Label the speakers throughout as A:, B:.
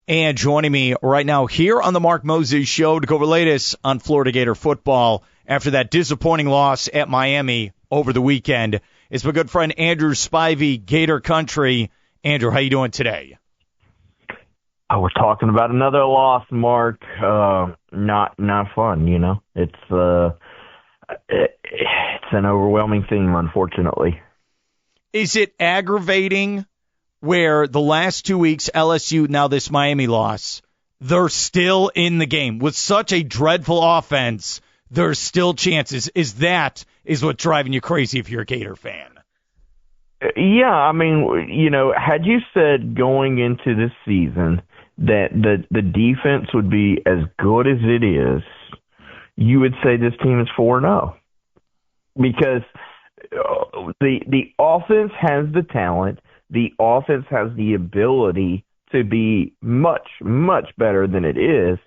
A: And joining me right now here on the Mark Moses Show to go over the latest on Florida Gator football after that disappointing loss at Miami over the weekend is my good friend Andrew Spivey, Gator Country. Andrew, how you doing today?
B: Oh, we're talking about another loss, Mark. Not fun, you know. It's an overwhelming theme, unfortunately.
A: Is it aggravating where the last 2 weeks, LSU, now this Miami loss, they're still in the game with such a dreadful offense? There's still chances. Is what's driving you crazy if you're a Gator fan?
B: Yeah, I mean, you know, had you said going into this season that the defense would be as good as it is, you would say this team is 4-0. Because the offense has the talent, the offense has the ability to be much, much better than it is.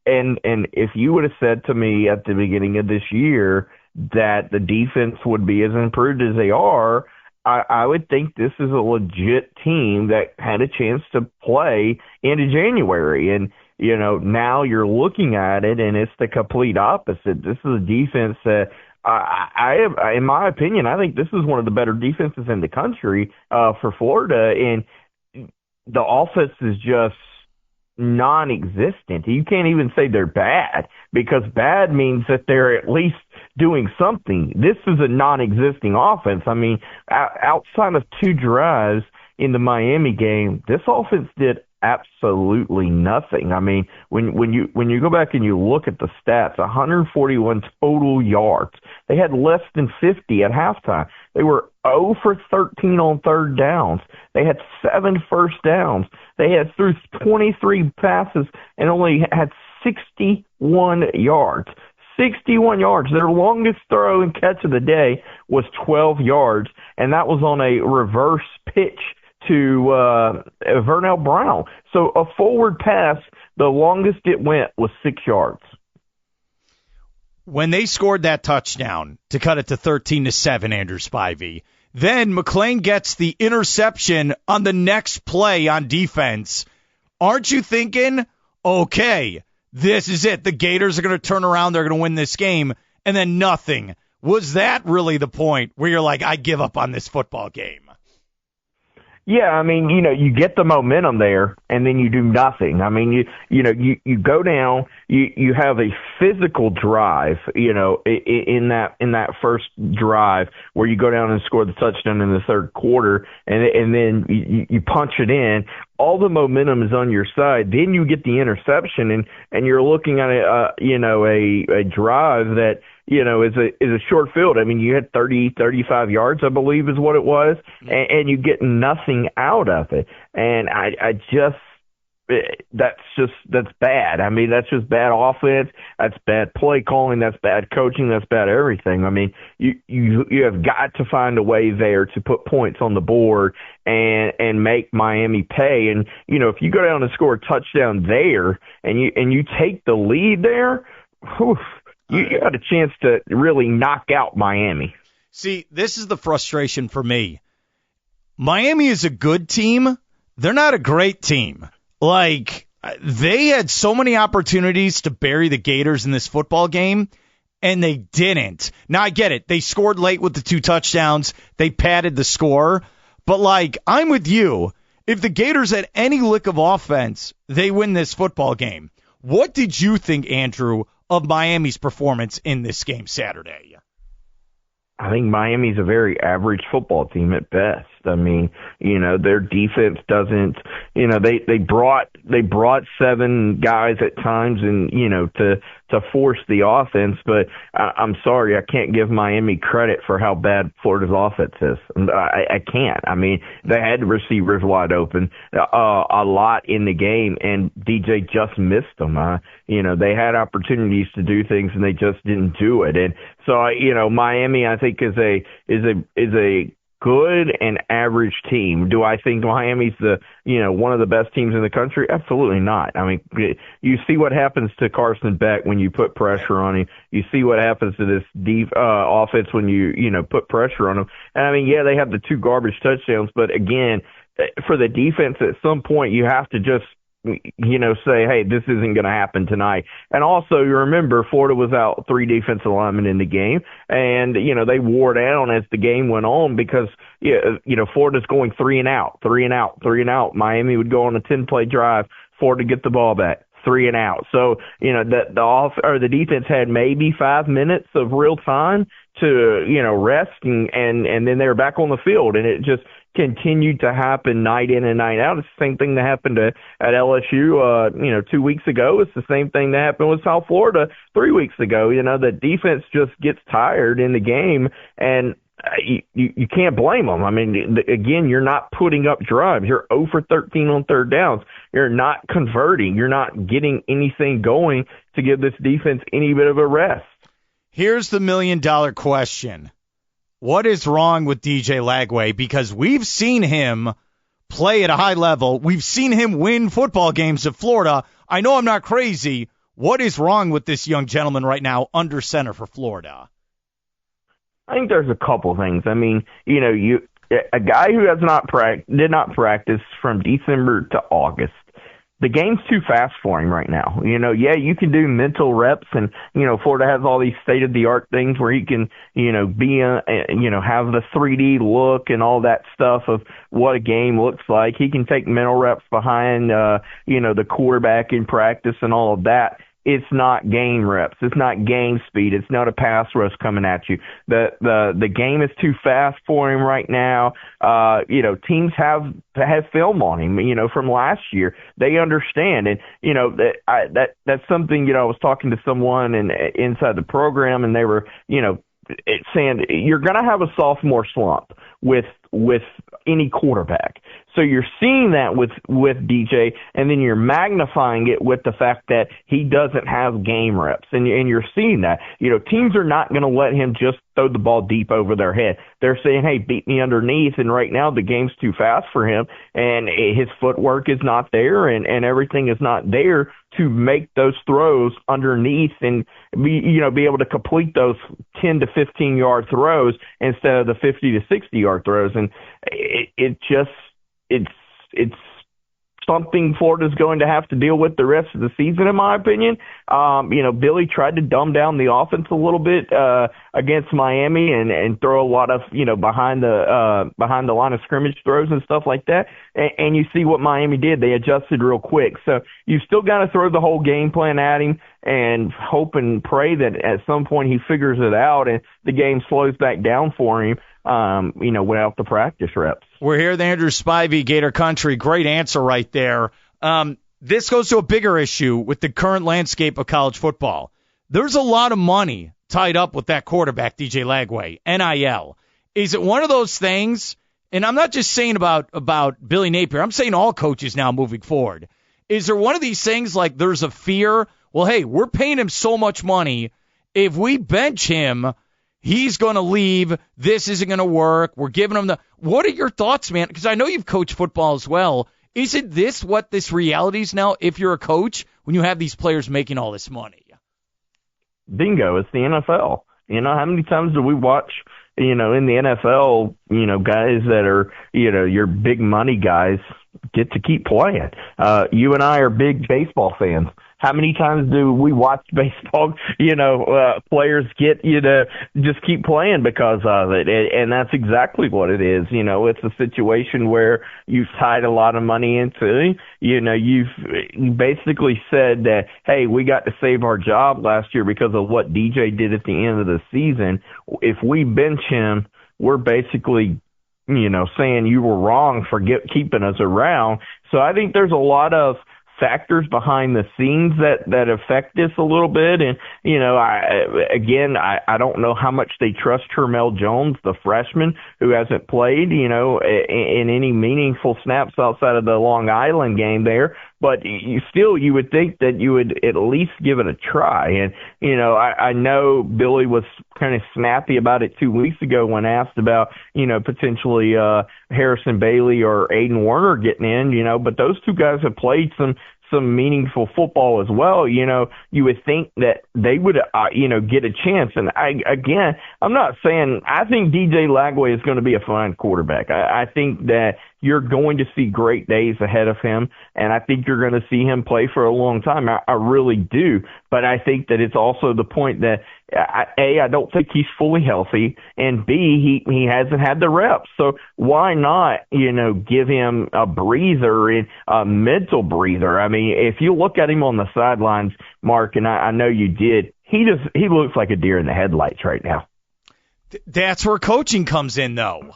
B: And if you would have said to me at the beginning of this year that the defense would be as improved as they are, I would think this is a legit team that had a chance to play into January. And, you know, now you're looking at it and it's the complete opposite. This is a defense that in my opinion, I think this is one of the better defenses in the country for Florida. And the offense is just non-existent. You can't even say they're bad because bad means that they're at least doing something. This is a non-existing offense. I mean, outside of 2 drives in the Miami game, this offense did absolutely nothing. I mean, when you go back and you look at the stats, 141 total yards. They had less than 50 at halftime. They were 0 for 13 on third downs. They had 7 first downs. They had threw 23 passes and only had 61 yards. 61 yards. Their longest throw and catch of the day was 12 yards, and that was on a reverse pitch to Vernell Brown. So a forward pass, the longest it went was 6 yards.
A: When they scored that touchdown to cut it to 13-7, Andrew Spivey, then McClain gets the interception on the next play on defense. Aren't you thinking, okay, this is it. The Gators are going to turn around. They're going to win this game. And then nothing. Was that really the point where you're like, I give up on this football game?
B: Yeah, I mean, you know, you get the momentum there, and then you do nothing. I mean, you go down, you have a physical drive, you know, in that first drive where you go down and score the touchdown in the third quarter, and then you punch it in. All the momentum is on your side. Then you get the interception, and you're looking at a drive that, you know, is a short field. I mean, you had 35 yards, I believe is what it was, and you get nothing out of it. And that's bad. I mean, that's just bad offense. That's bad play calling. That's bad coaching. That's bad everything. I mean, you have got to find a way there to put points on the board and make Miami pay. And, you know, if you go down and score a touchdown there and you take the lead there, whew, you got a chance to really knock out Miami.
A: See, this is the frustration for me. Miami is a good team. They're not a great team. Like, they had so many opportunities to bury the Gators in this football game, and they didn't. Now, I get it. They scored late with the 2 touchdowns. They padded the score. But, like, I'm with you. If the Gators had any lick of offense, they win this football game. What did you think, Andrew, of Miami's performance in this game Saturday?
B: I think Miami's a very average football team at best. I mean, you know, their defense doesn't, you know, they brought 7 guys at times and, you know, to force the offense, but I'm sorry, I can't give Miami credit for how bad Florida's offense is. I can't. I mean, they had receivers wide open a lot in the game, and DJ just missed them. You know, they had opportunities to do things and they just didn't do it. And so, you know, Miami, I think is a good and average team. Do I think Miami's one of the best teams in the country? Absolutely not. I mean, you see what happens to Carson Beck when you put pressure on him. You see what happens to this offense when you put pressure on him. And I mean, yeah, they have the 2 garbage touchdowns, but again, for the defense, at some point you have to just say, hey, this isn't going to happen tonight. And also, you remember, Florida was out 3 defensive linemen in the game, and, they wore down as the game went on because, Florida's going 3 and out, 3 and out, 3 and out. Miami would go on a 10-play drive, Florida get the ball back, 3 and out. So, the defense had maybe 5 minutes of real time to, rest, and then they were back on the field, and it just continued to happen night in and night out. It's the same thing that happened at LSU, 2 weeks ago. It's the same thing that happened with South Florida 3 weeks ago. The defense just gets tired in the game, and you can't blame them. I mean, again, you're not putting up drives. You're 0 for 13 on third downs. You're not converting. You're not getting anything going to give this defense any bit of a rest.
A: Here's the $1 million question. What is wrong with DJ Lagway? Because we've seen him play at a high level. We've seen him win football games at Florida. I know I'm not crazy. What is wrong with this young gentleman right now under center for Florida?
B: I think there's a couple things. I mean, a guy who did not practice from December to August. The game's too fast for him right now. You can do mental reps, and Florida has all these state-of-the-art things where he can, have the 3D look and all that stuff of what a game looks like. He can take mental reps behind, the quarterback in practice and all of that. It's not game reps. It's not game speed. It's not a pass rush coming at you. The game is too fast for him right now. Teams have film on him, from last year. They understand. And, that's something, I was talking to someone inside the program, and they were, saying you're going to have a sophomore slump with any quarterback. So you're seeing that with DJ, and then you're magnifying it with the fact that he doesn't have game reps, and you're seeing that. Teams are not going to let him just throw the ball deep over their head. They're saying, hey, beat me underneath, and right now the game's too fast for him, and his footwork is not there, and everything is not there to make those throws underneath and be able to complete those 10 to 15 yard throws instead of the 50 to 60 yard throws. And it's something Florida's going to have to deal with the rest of the season, in my opinion. Billy tried to dumb down the offense a little bit against Miami and throw a lot of behind the line of scrimmage throws and stuff like that. And you see what Miami did; they adjusted real quick. So you still got to throw the whole game plan at him and hope and pray that at some point he figures it out and the game slows back down for him. Without the practice reps.
A: We're here with Andrew Spivey, Gator Country. Great answer right there. This goes to a bigger issue with the current landscape of college football. There's a lot of money tied up with that quarterback, DJ Lagway, NIL. Is it one of those things, and I'm not just saying about Billy Napier, I'm saying all coaches now moving forward. Is there one of these things like there's a fear, well, hey, we're paying him so much money, if we bench him, he's going to leave. This isn't going to work. We're giving him What are your thoughts, man? Because I know you've coached football as well. Isn't this what this reality is now if you're a coach when you have these players making all this money?
B: Bingo. It's the NFL. How many times do we watch, in the NFL, guys that are, your big money guys get to keep playing? You and I are big baseball fans. How many times do we watch baseball, players get, just keep playing because of it? And that's exactly what it is. It's a situation where you've tied a lot of money into, you've basically said that, hey, we got to save our job last year because of what DJ did at the end of the season. If we bench him, we're basically, saying you were wrong for keeping us around. So I think there's a lot of factors behind the scenes that affect this a little bit. And, I don't know how much they trust Termel Jones, the freshman who hasn't played, in any meaningful snaps outside of the Long Island game there. But you would think that you would at least give it a try. And, I know Billy was kind of snappy about it 2 weeks ago when asked about, potentially Harrison Bailey or Aiden Warner getting in, but those two guys have played some meaningful football as well. You would think that they would, get a chance. And I'm not saying, I think DJ Lagway is going to be a fine quarterback. I think that you're going to see great days ahead of him, and I think you're going to see him play for a long time. I really do. But I think that it's also the point that, I don't think he's fully healthy, and B, he hasn't had the reps. So why not, give him a breather, a mental breather? I mean, if you look at him on the sidelines, Mark, and I know you did, he looks like a deer in the headlights right now.
A: That's where coaching comes in, though.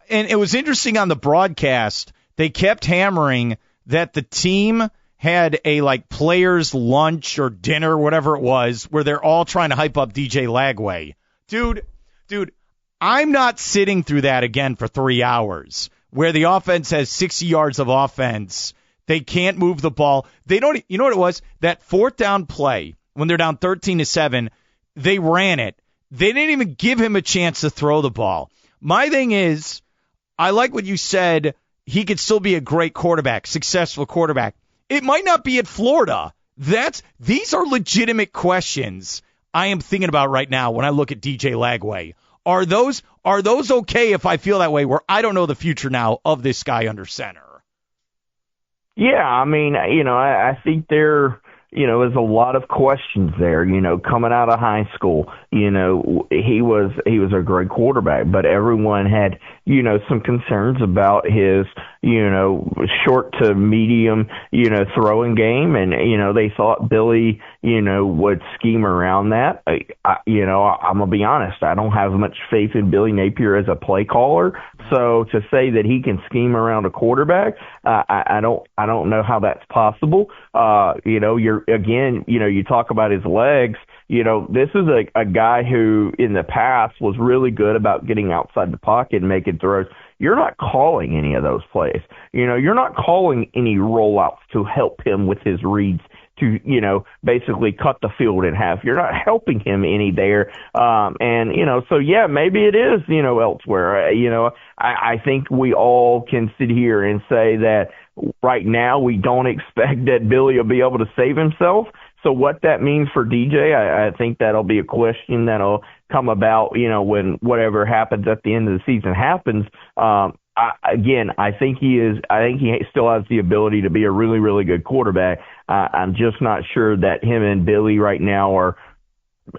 A: And it was interesting on the broadcast, they kept hammering that the team had a players lunch or dinner, whatever it was, where they're all trying to hype up DJ Lagway. Dude, I'm not sitting through that again for 3 hours where the offense has 60 yards of offense. They can't move the ball. They don't, you know what it was? That fourth down play when they're down 13-7, they ran it. They didn't even give him a chance to throw the ball. My thing is, I like what you said. He could still be a great quarterback, successful quarterback. It might not be at Florida. These are legitimate questions I am thinking about right now when I look at DJ Lagway. Are those okay if I feel that way, where I don't know the future now of this guy under center?
B: Yeah, I mean, I think there's a lot of questions there, coming out of high school. He was a great quarterback, but everyone had, some concerns about his, short to medium, throwing game. And, they thought Billy, would scheme around that. I'm going to be honest. I don't have much faith in Billy Napier as a play caller. So to say that he can scheme around a quarterback, I don't know how that's possible. You talk about his legs. This is a guy who in the past was really good about getting outside the pocket and making throws. You're not calling any of those plays. You're not calling any rollouts to help him with his reads to, basically cut the field in half. You're not helping him any there. So yeah, maybe it is, elsewhere. I think we all can sit here and say that right now we don't expect that Billy will be able to save himself. So what that means for DJ, I think that'll be a question that'll come about, when whatever happens at the end of the season happens. I think he still has the ability to be a really, really good quarterback. I'm just not sure that him and Billy right now are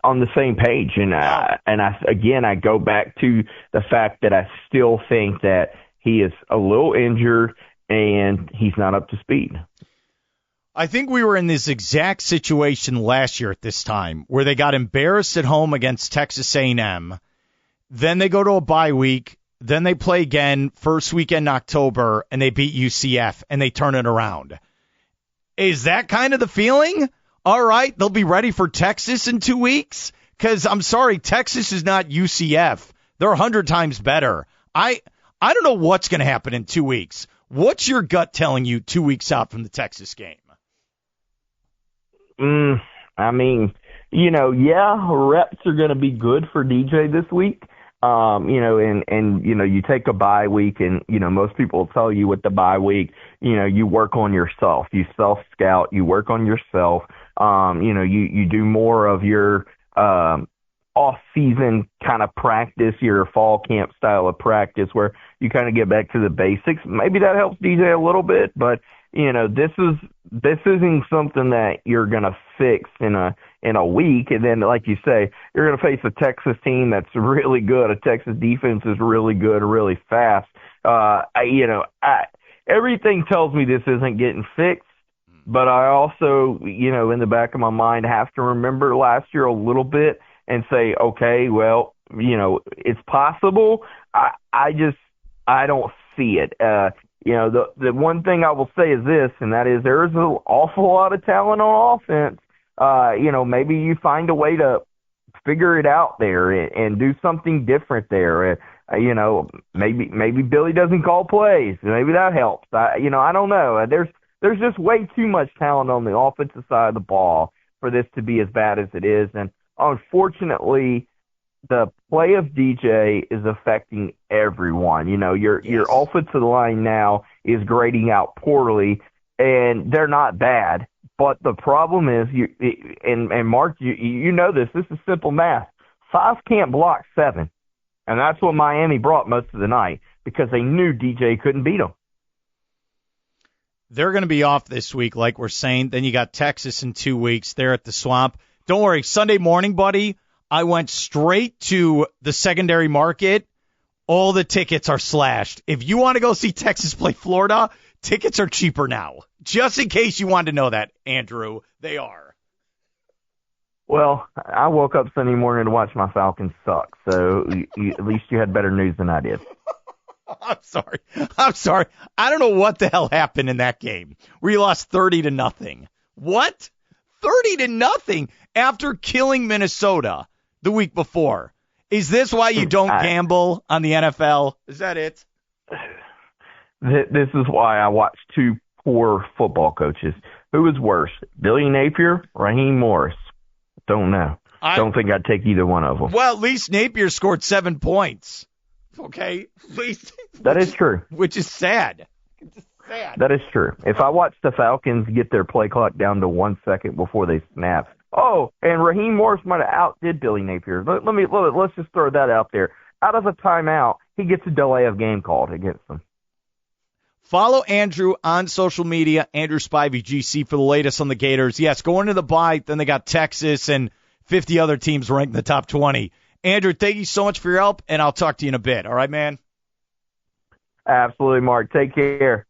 B: on the same page. And I go back to the fact that I still think that he is a little injured and he's not up to speed.
A: I think we were in this exact situation last year at this time where they got embarrassed at home against Texas A&M. Then they go to a bye week. Then they play again first weekend in October, and they beat UCF, and they turn it around. Is that kind of the feeling? All right, they'll be ready for Texas in 2 weeks? Because, I'm sorry, Texas is not UCF. They're 100 times better. I don't know what's going to happen in 2 weeks. What's your gut telling you 2 weeks out from the Texas game?
B: I mean, reps are going to be good for DJ this week. You take a bye week and, most people will tell you with the bye week, you work on yourself, you self-scout, you work on yourself. You do more of your, off-season kind of practice, your fall camp style of practice where you kind of get back to the basics. Maybe that helps DJ a little bit, but this isn't something that you're going to fix in a week. And then, like you say, you're going to face a Texas team that's really good. A Texas defense is really good, really fast. Everything tells me this isn't getting fixed, but I also, in the back of my mind, have to remember last year a little bit and say, okay, well, it's possible. I don't see it. The one thing I will say is this, and that is there is an awful lot of talent on offense. Maybe you find a way to figure it out there and do something different there. Maybe Billy doesn't call plays. Maybe that helps. I don't know. There's just way too much talent on the offensive side of the ball for this to be as bad as it is. And unfortunately, the play of DJ is affecting everyone. Your offensive line now is grading out poorly, and they're not bad. But the problem is, and Mark, you know this. This is simple math. 5 can't block 7, and that's what Miami brought most of the night. because they knew DJ couldn't beat them.
A: They're going to be off this week, like we're saying. Then you got Texas in 2 weeks. They're at the Swamp. Don't worry, Sunday morning, buddy, I went straight to the secondary market. All the tickets are slashed. If you want to go see Texas play Florida, tickets are cheaper now. Just in case you wanted to know that, Andrew, they are.
B: Well, I woke up Sunday morning to watch my Falcons suck, so at least you had better news than I did.
A: I'm sorry. I don't know what the hell happened in that game where you lost 30-0. What? 30-0 after killing Minnesota the week before. Is this why you don't gamble on the NFL? Is that it?
B: This is why I watched two poor football coaches. Who was worse, Billy Napier, Raheem Morris? Don't know. Don't think I'd take either one of them.
A: Well, at least Napier scored 7 points. Okay? At least,
B: that is true.
A: Which is sad. It's sad.
B: That is true. If I watch the Falcons get their play clock down to 1 second before they snap. Oh, and Raheem Morris might have outdid Billy Napier. Let's just throw that out there. Out of a timeout, he gets a delay of game called against them.
A: Follow Andrew on social media, Andrew Spivey, GC, for the latest on the Gators. Yes, going to the bye, then they got Texas and 50 other teams ranked in the top 20. Andrew, thank you so much for your help, and I'll talk to you in a bit. All right, man?
B: Absolutely, Mark. Take care.